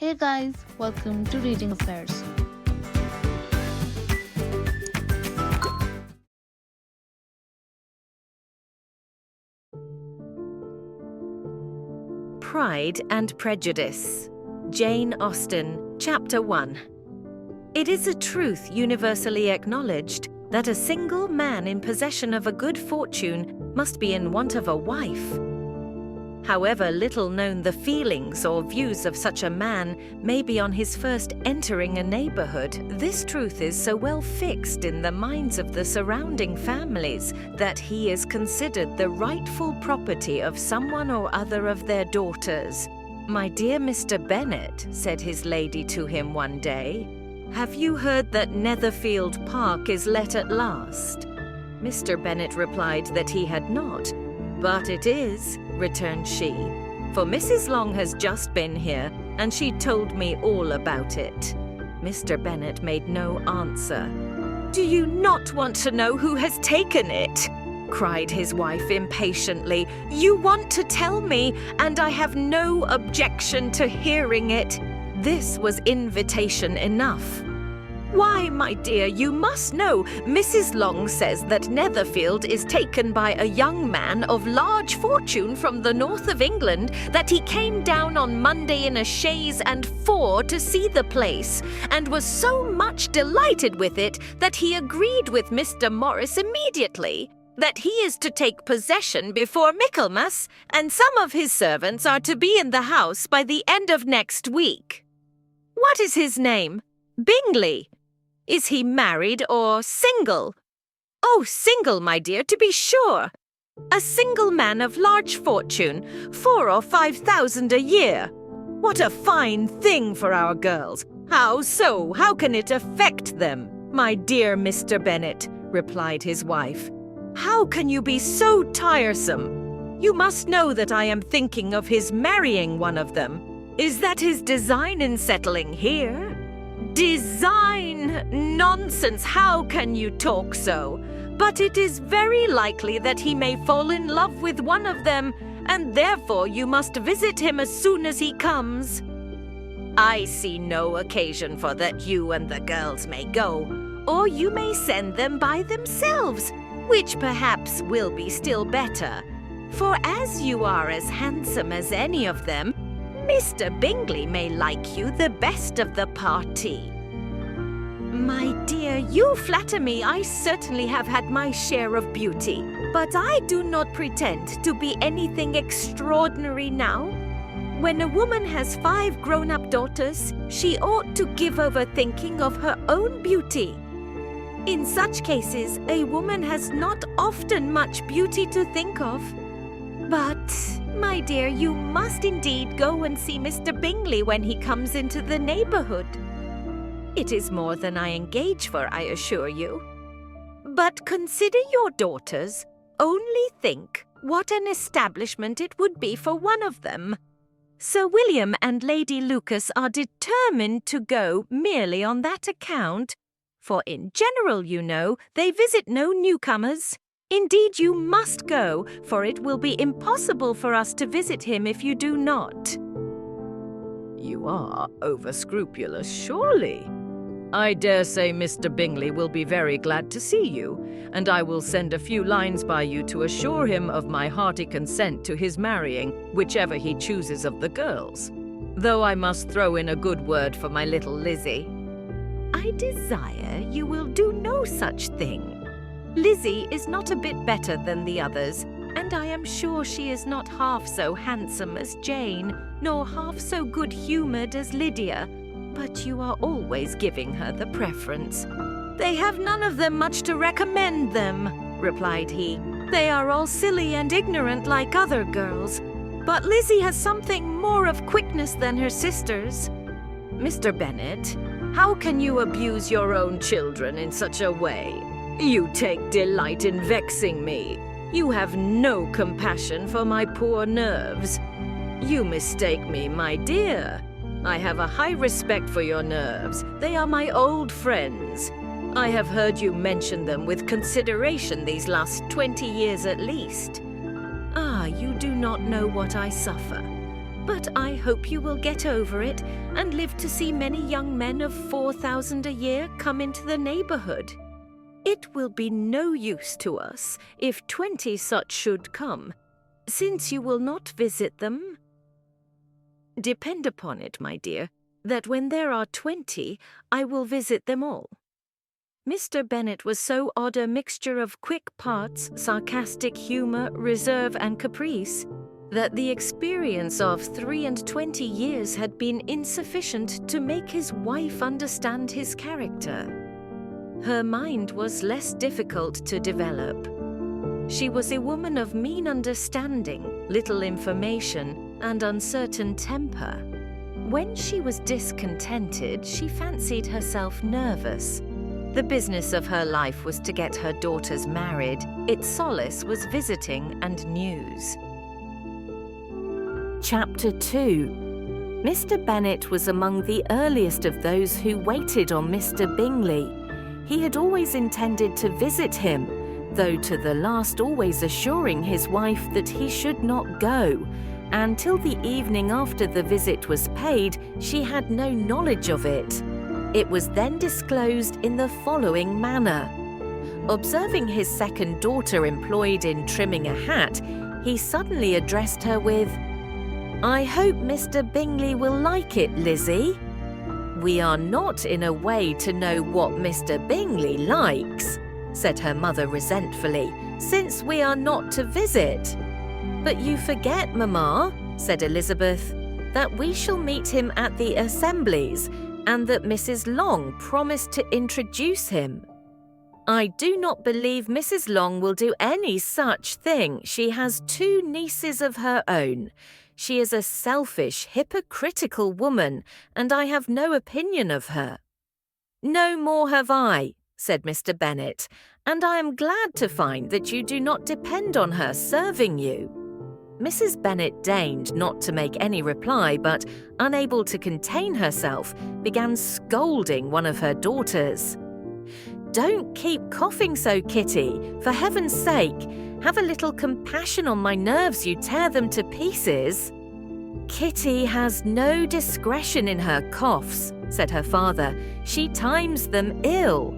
Hey guys, welcome to Reading Affairs. Pride and Prejudice. Jane Austen, Chapter 1. It is a truth universally acknowledged that a single man in possession of a good fortune must be in want of a wife. However little known the feelings or views of such a man may be on his first entering a neighborhood, this truth is so well fixed in the minds of the surrounding families that he is considered the rightful property of someone or other of their daughters. "My dear Mr. Bennet," said his lady to him one day, "have you heard that Netherfield Park is let at last?" Mr. Bennet replied that he had not. "But it is," returned she, "for Mrs. Long has just been here, and she told me all about it." Mr. Bennet made no answer. "Do you not want to know who has taken it?" cried his wife impatiently. "You want to tell me, and I have no objection to hearing it." This was invitation enough. "Why, my dear, you must know Mrs. Long says that Netherfield is taken by a young man of large fortune from the north of England, that he came down on Monday in a chaise and four to see the place, and was so much delighted with it that he agreed with Mr. Morris immediately, that he is to take possession before Michaelmas, and some of his servants are to be in the house by the end of next week." "What is his name?" "Bingley." "Is he married or single?" "Oh, single, my dear, to be sure. A single man of large fortune, 4,000 or 5,000 a year. What a fine thing for our girls! How so? How can it affect them?" "My dear Mr. Bennet," replied his wife, "how can you be so tiresome? You must know that I am thinking of his marrying one of them. Is that his design in settling here?" "Design! Nonsense! How can you talk so? But it is very likely that he may fall in love with one of them, and therefore you must visit him as soon as he comes." "I see no occasion for that you and the girls may go, or you may send them by themselves, which perhaps will be still better. For as you are as handsome as any of them, Mr. Bingley may like you the best of the party." "My dear, you flatter me. I certainly have had my share of beauty, but I do not pretend to be anything extraordinary now. When a woman has 5 grown-up daughters, she ought to give over thinking of her own beauty. In such cases, a woman has not often much beauty to think of. But, my dear, you must indeed go and see Mr. Bingley when he comes into the neighborhood." "It is more than I engage for, I assure you." "But consider your daughters. Only think what an establishment it would be for one of them. Sir William and Lady Lucas are determined to go merely on that account, for in general, you know, they visit no newcomers. Indeed, you must go, for it will be impossible for us to visit him if you do not." "You are over-scrupulous, surely. I dare say Mr. Bingley will be very glad to see you, and I will send a few lines by you to assure him of my hearty consent to his marrying whichever he chooses of the girls, though I must throw in a good word for my little Lizzie." "I desire you will do no such thing. Lizzie is not a bit better than the others, and I am sure she is not half so handsome as Jane, nor half so good-humoured as Lydia, but you are always giving her the preference." "They have none of them much to recommend them," replied he. "They are all silly and ignorant like other girls, but Lizzie has something more of quickness than her sisters." "Mr. Bennet, how can you abuse your own children in such a way? You take delight in vexing me. You have no compassion for my poor nerves. You mistake me, my dear. I have a high respect for your nerves. They are my old friends. I have heard you mention them with consideration these last 20 years at least. Ah, you do not know what I suffer. but I hope you will get over it and live to see many young men of 4,000 a year come into the neighbourhood. It will be no use to us if 20 such should come, since you will not visit them. Depend upon it, my dear, that when there are 20, I will visit them all. Mr. Bennet was so odd a mixture of quick parts, sarcastic humour, reserve and caprice, that the experience of 23 years had been insufficient to make his wife understand his character. Her mind was less difficult to develop. She was a woman of mean understanding, little information, and uncertain temper. When she was discontented, she fancied herself nervous. The business of her life was to get her daughters married. Its solace was visiting and news. Chapter 2. Mr. Bennet was among the earliest of those who waited on Mr. Bingley. He had always intended to visit him, though to the last always assuring his wife that he should not go, and till the evening after the visit was paid, she had no knowledge of it. It was then disclosed in the following manner. Observing his second daughter employed in trimming a hat, he suddenly addressed her with, "I hope Mr. Bingley will like it, Lizzie." "We are not in a way to know what Mr. Bingley likes," said her mother resentfully, "since we are not to visit." "But you forget, Mamma," said Elizabeth, "that we shall meet him at the assemblies, and that Mrs. Long promised to introduce him." "I do not believe Mrs. Long will do any such thing. She has 2 nieces of her own. She is a selfish, hypocritical woman, and I have no opinion of her." "No more have I," said Mr. Bennet, "and I am glad to find that you do not depend on her serving you." Mrs. Bennet deigned not to make any reply, but, unable to contain herself, began scolding one of her daughters. "Don't keep coughing so, Kitty, for heaven's sake. Have a little compassion on my nerves, you tear them to pieces." "Kitty has no discretion in her coughs," said her father. "She times them ill."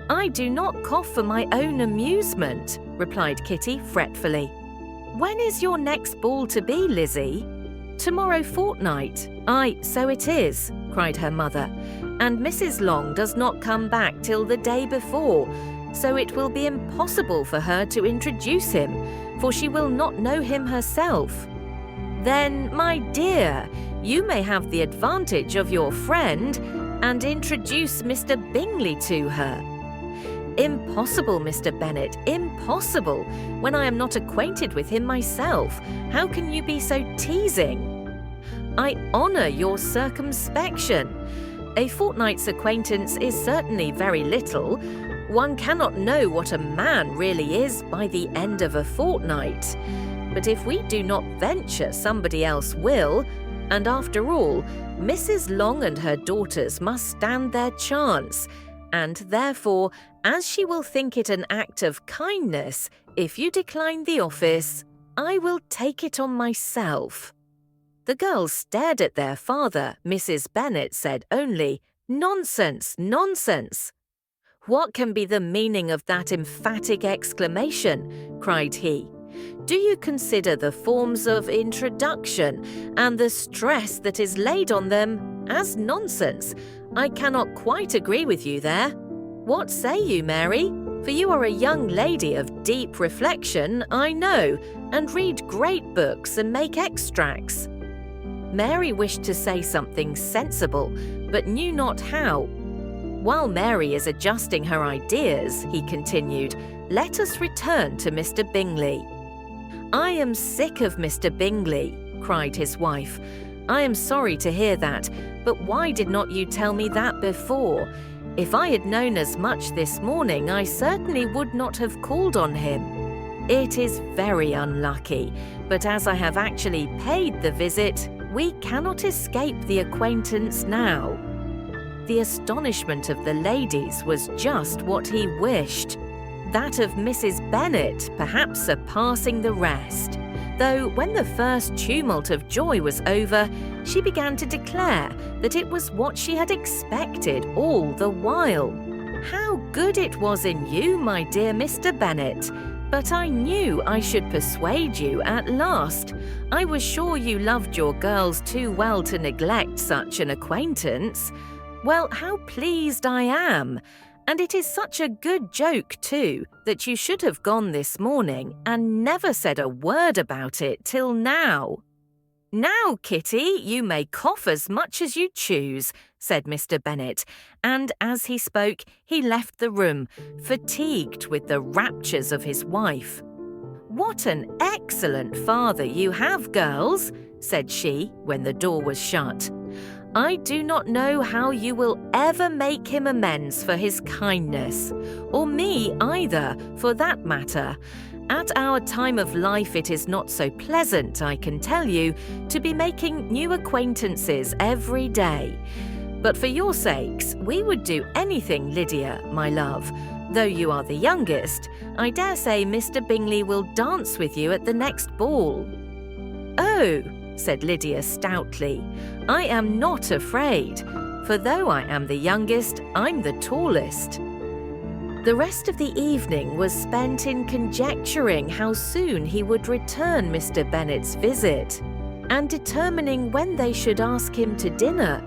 "I do not cough for my own amusement," replied Kitty fretfully. "When is your next ball to be, Lizzie?" "Tomorrow fortnight." "Aye, so it is," cried her mother. "And Mrs. Long does not come back till the day before, so it will be impossible for her to introduce him, for she will not know him herself." "Then, my dear, you may have the advantage of your friend and introduce Mr. Bingley to her." "Impossible, Mr. Bennet, impossible. When I am not acquainted with him myself, how can you be so teasing?" "I honour your circumspection. A fortnight's acquaintance is certainly very little. One cannot know what a man really is by the end of a fortnight. But if we do not venture, somebody else will, and after all, Mrs. Long and her daughters must stand their chance, and therefore, as she will think it an act of kindness, if you decline the office, I will take it on myself." The girls stared at their father. Mrs. Bennet said only, "Nonsense, nonsense." "What can be the meaning of that emphatic exclamation?" cried he. "Do you consider the forms of introduction and the stress that is laid on them as nonsense? I cannot quite agree with you there. What say you, Mary? For you are a young lady of deep reflection, I know, and read great books and make extracts." Mary wished to say something sensible, but knew not how. "While Mary is adjusting her ideas," he continued, "let us return to Mr. Bingley." "I am sick of Mr. Bingley," cried his wife. "I am sorry to hear that, but why did not you tell me that before? If I had known as much this morning, I certainly would not have called on him. It is very unlucky, but as I have actually paid the visit, we cannot escape the acquaintance now." The astonishment of the ladies was just what he wished. That of Mrs. Bennet perhaps surpassing the rest. though when the first tumult of joy was over, she began to declare that it was what she had expected all the while. How good it was in you, my dear Mr. Bennet! But I knew I should persuade you at last. I was sure you loved your girls too well to neglect such an acquaintance. Well, how pleased I am! And it is such a good joke, too, that you should have gone this morning and never said a word about it till now. Now, Kitty, you may cough as much as you choose, said Mr. Bennet, and as he spoke, he left the room, fatigued with the raptures of his wife. What an excellent father you have, girls, said she when the door was shut. I do not know how you will ever make him amends for his kindness, or me either, for that matter. At our time of life it is not so pleasant, I can tell you, to be making new acquaintances every day. But for your sakes, we would do anything, Lydia, my love. Though you are the youngest, I dare say Mr. Bingley will dance with you at the next ball. Oh, said Lydia stoutly, I am not afraid, for though I am the youngest, I'm the tallest. The rest of the evening was spent in conjecturing how soon he would return Mr. Bennet's visit, and determining when they should ask him to dinner.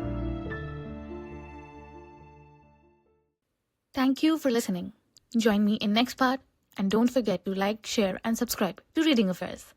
Thank you for listening. Join me in next part and don't forget to like, share and subscribe to Reading Affairs.